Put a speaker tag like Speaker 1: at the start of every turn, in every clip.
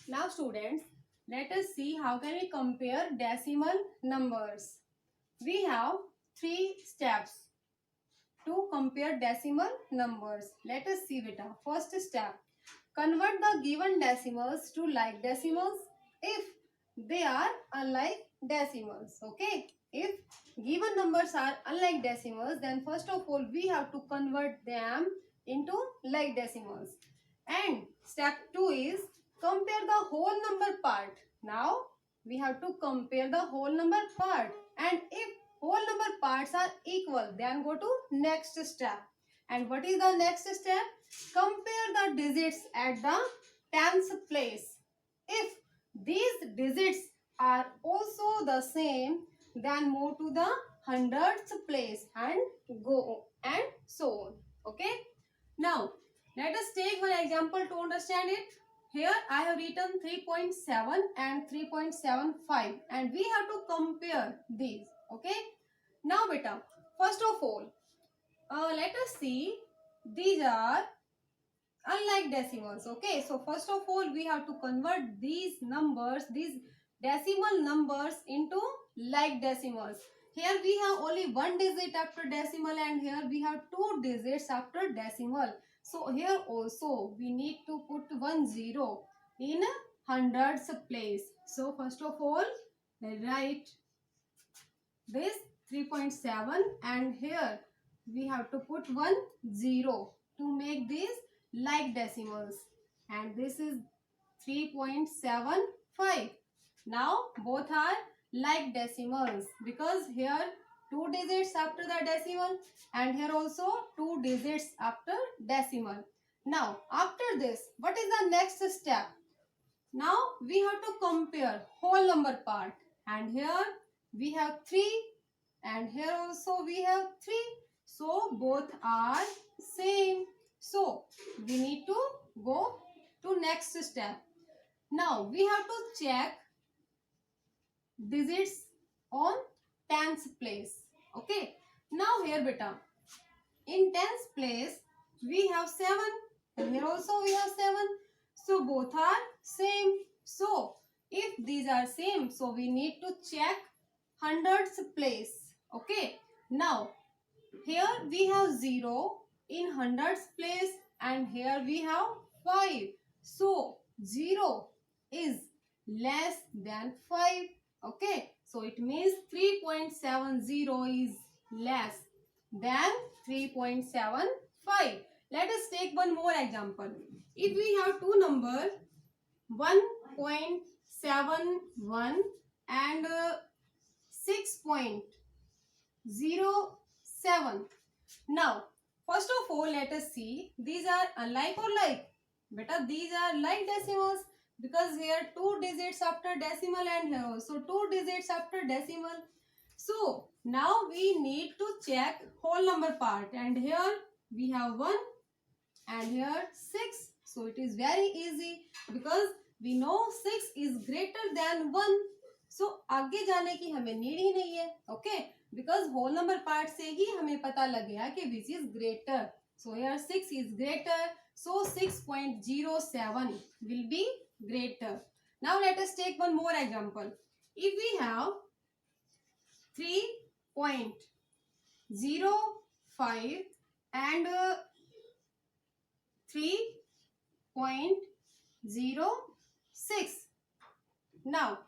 Speaker 1: Now students, let us see how can we compare decimal numbers. We have 3 steps to compare decimal numbers. Let us see beta. First step, convert the given decimals to like decimals if they are unlike decimals. Okay. If given numbers are unlike decimals, then first of all we have to convert them into like decimals. And step 2 is compare the whole number part. Now we have to compare the whole number part, and if whole number parts are equal, then go to next step. And what is the next step? Compare the digits at the tens place. If these digits are also the same, then move to the hundredth place and go and so on. Okay. Now let us take one example to understand it. Here I have written 3.7 and 3.75 and we have to compare these. Okay. Now beta, first of all, let us see, these are unlike decimals. Okay. So first of all we have to convert these numbers, these decimal numbers into like decimals. Here we have only one digit after decimal and here we have two digits after decimal. So here also we need to put 10 in hundreds place. So first of all write this 3.7 and here we have to put 10 to make these like decimals, and this is 3.75. Now both are like decimals because here two digits after the decimal and here also two digits after decimal. Now after this, what is the next step? Now we have to compare whole number part, and here we have 3 and here also we have 3. So both are same. So we need to go to next step. Now we have to check digits on tens place. Okay. Now here beta, in tens place we have 7 and here also we have 7. So both are same. So if these are same, so we need to check hundreds place. Okay. Now here we have 0 in hundreds place and here we have 5. So 0 is less than 5. Okay. So it means 3.70 is less than 3.75. Let us take one more example. If we have two numbers 1.71 and 6.07. Now first of all let us see, these are unlike or like? Beta, these are like decimals because here two digits after decimal and here also two digits after decimal. So now we need to check whole number part, and here we have 1 and here 6. So it is very easy because we know 6 is greater than 1. So आगे जाने की हमें need ही नहीं है. Okay, because whole number part से ही हमें पता लग गया कि which is greater. So here 6 is greater. So 6.07 will be greater. Now let us take one more example. If we have 3.05 and 3.06. Now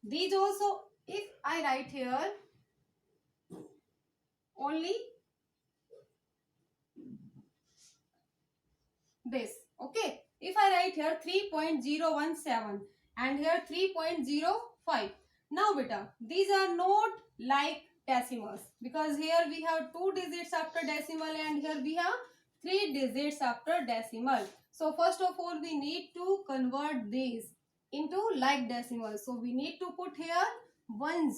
Speaker 1: these also, if I write here only this. Okay, if I write here 3.017 and here 3.05. Now beta, these are not like decimals because here we have two digits after decimal and here we have three digits after decimal. So first of all we need to convert these into like decimals. So we need to put here 10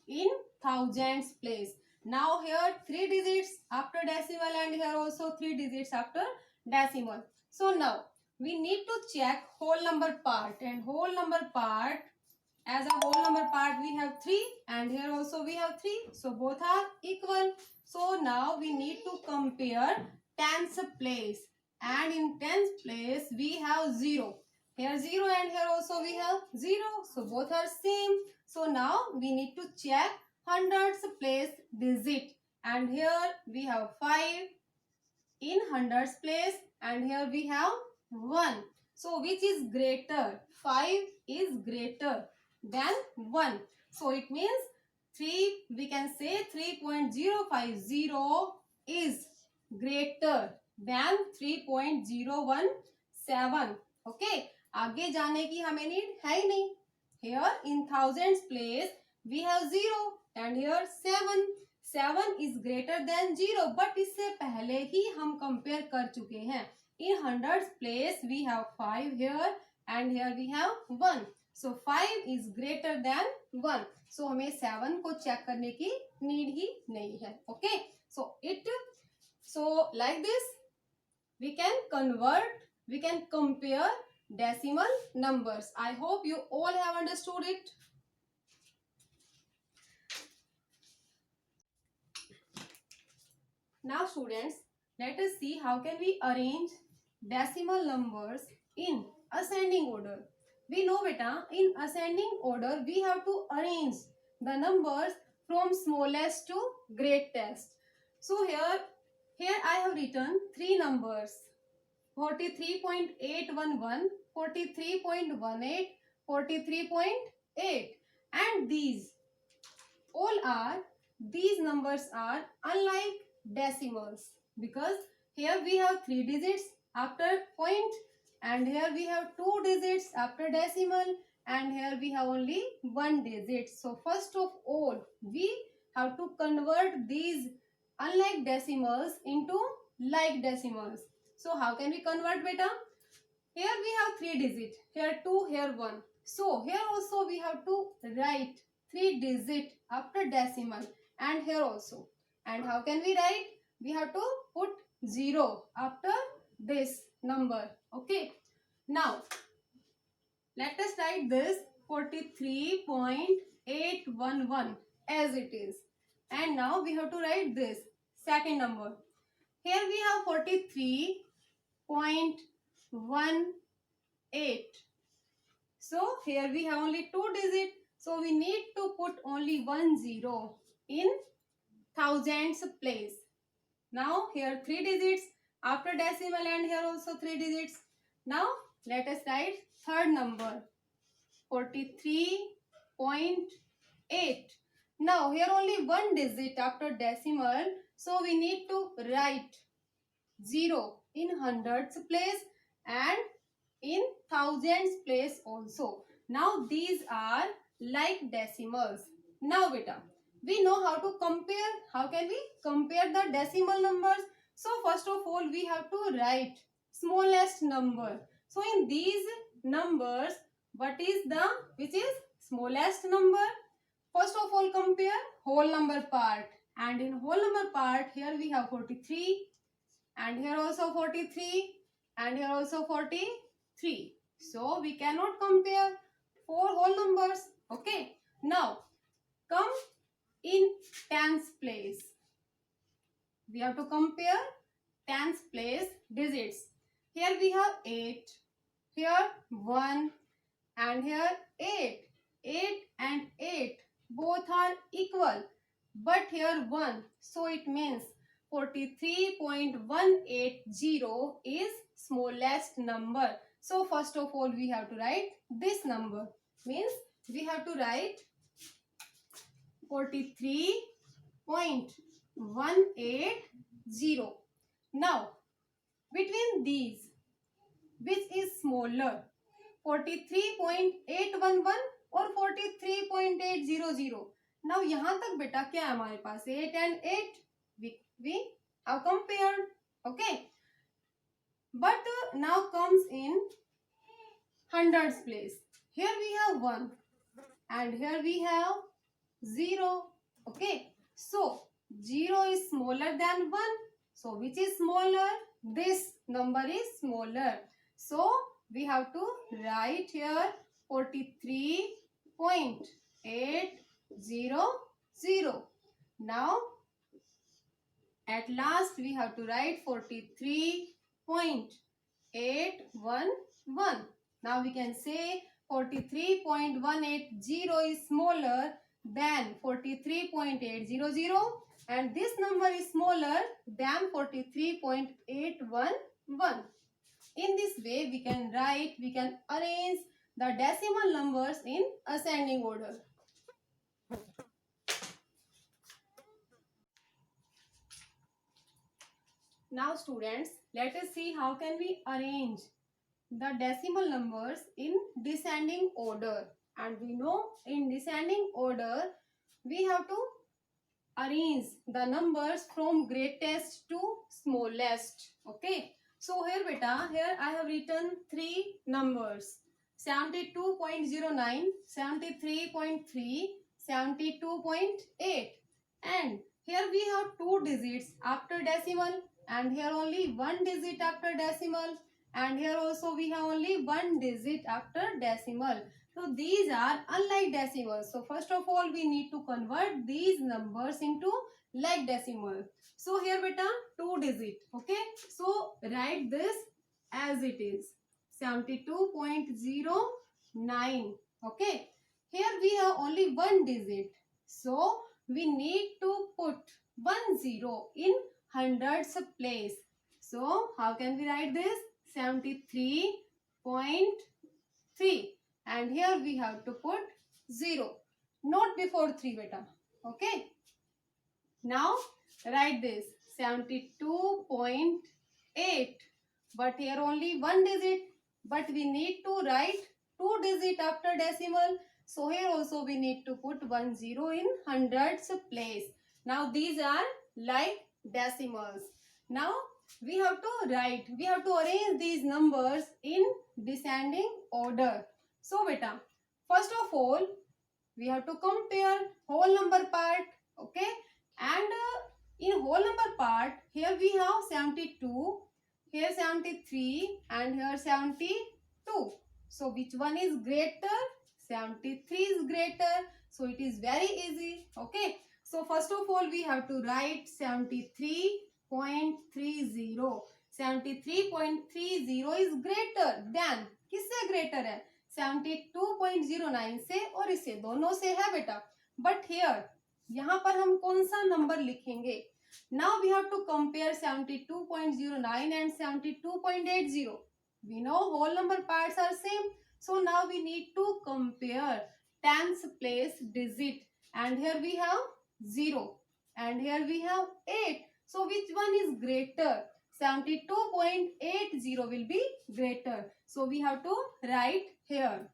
Speaker 1: in thousands place. Now here 3 digits after decimal and here also 3 digits after decimal. So now we need to check whole number part, and whole number part, as a whole number part we have 3 and here also we have 3. So both are equal. So now we need to compare tens place, and in tens place we have 0. Here 0 and here also we have 0. So both are same. So now we need to check hundreds place digit. And here we have 5 in hundreds place and here we have 1. So which is greater? 5 is greater than 1. So it means 3, we can say 3.050 is greater than 3.017. Okay. आगे जाने की हमें need है ही नहीं. Here in thousands place we have 0 and here 7. 7 is greater than 0 but इससे पहले ही हम compare कर चुके हैं. In hundreds place we have 5 here and here we have 1. So 5 is greater than 1. So हमें 7 को चेक करने की नीड ही नहीं है. Okay. So like this we can compare decimal numbers. I hope you all have understood it. Now students, let us see how can we arrange decimal numbers in ascending order. We know beta, in ascending order we have to arrange the numbers from smallest to greatest. So here I have written 3 numbers: 43.811, 43.18, 43.8, and these numbers are unlike decimals because here we have 3 digits after point and here we have 2 digits after decimal and here we have only 1 digit. So first of all we have to convert these unlike decimals into like decimals. So how can we convert beta? Here we have 3 digits, here 2, here 1. So here also we have to write 3 digit after decimal and here also. And how can we write? We have to put 0 after this number. Okay. Now, let us write this 43.811 as it is. And now we have to write this second number. Here we have 43.18. So here we have only 2 digits. So we need to put only 1 0 in thousands place. Now here 3 digits after decimal and here also 3 digits. Now let us write third number 43.8. Now here only 1 digit after decimal. So we need to write 0 in hundreds place and in thousands place also. Now these are like decimals. Now beta, we know how to compare. How can we compare the decimal numbers? So first of all we have to write smallest number. So in these numbers, which is smallest number? First of all compare whole number part. And in whole number part here we have 43 and here also 43 and here also 43. So we cannot compare 4 whole numbers. Okay. Now come in tens place. We have to compare tens place digits. Here we have 8, here 1 and here 8. 8 and 8 both are equal but here 1. So it means 43.180 is smallest number. So first of all we have to write this number. Means we have to write 43.180. Now between these, which is smaller, 43.811 or 43.800? Now यहाँ तक बेटा क्या है हमारे पास 8 and 8 we have compared. Okay. But now comes in hundreds place. Here we have 1 and here we have 0. Okay. So 0 is smaller than 1. So which is smaller? This number is smaller. So we have to write here 43.800. Now at last we have to write 43.811. Now we can say 43.180 is smaller than 43.800, and this number is smaller than 43.811. In this way, we can arrange the decimal numbers in ascending order. Now students, let us see how can we arrange the decimal numbers in descending order. And we know in descending order, we have to arrange the numbers from greatest to smallest. Okay. So here beta, here I have written three numbers: 72.09, 73.3, 72.8. And here we have two digits after decimal, and here only one digit after decimal, and here also we have only one digit after decimal. So these are unlike decimals. So first of all, we need to convert these numbers into like decimal. So here beta, two digit. Okay. So write this as it is, 72.09. Okay. Here we have only one digit. So we need to put 10 in hundreds place. So how can we write this? 73.3. And here we have to put 0, not before 3 beta. Okay. Now write this 72.8. But here only one digit. But we need to write two digit after decimal. So here also we need to put 10 in hundreds place. Now these are like decimals. Now we have to arrange these numbers in descending order. So beta, first of all, we have to compare whole number part. Okay. And in whole number part, here we have 72, here 73, and here 72. So which one is greater? 73 is greater. So it is very easy. Okay. So first of all, we have to write 73.30. 73.30 is greater than, किससे greater है? 72.09 से और इससे, दोनों से है बेटा. But here, यहाँ पर हम कौन सा नंबर लिखेंगे? Now we have to compare 72.09 and 72.80. We know whole number parts are same. So now we need to compare tens place digit. And here we have 0. And here we have 8. So which one is greater? 72.80 will be greater. So we have to write here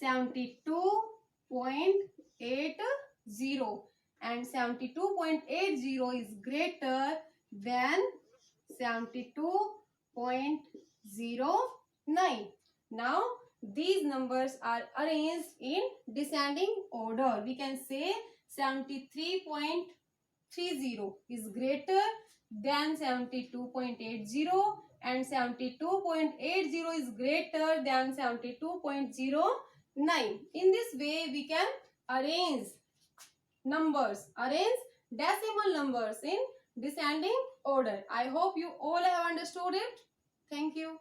Speaker 1: 72.80, and 72.80 is greater than 72.09. Now these numbers are arranged in descending order. We can say 73.30 is greater than 72.80, and 72.80 is greater than 72.09. In this way, we can arrange decimal numbers in descending order. I hope you all have understood it. Thank you.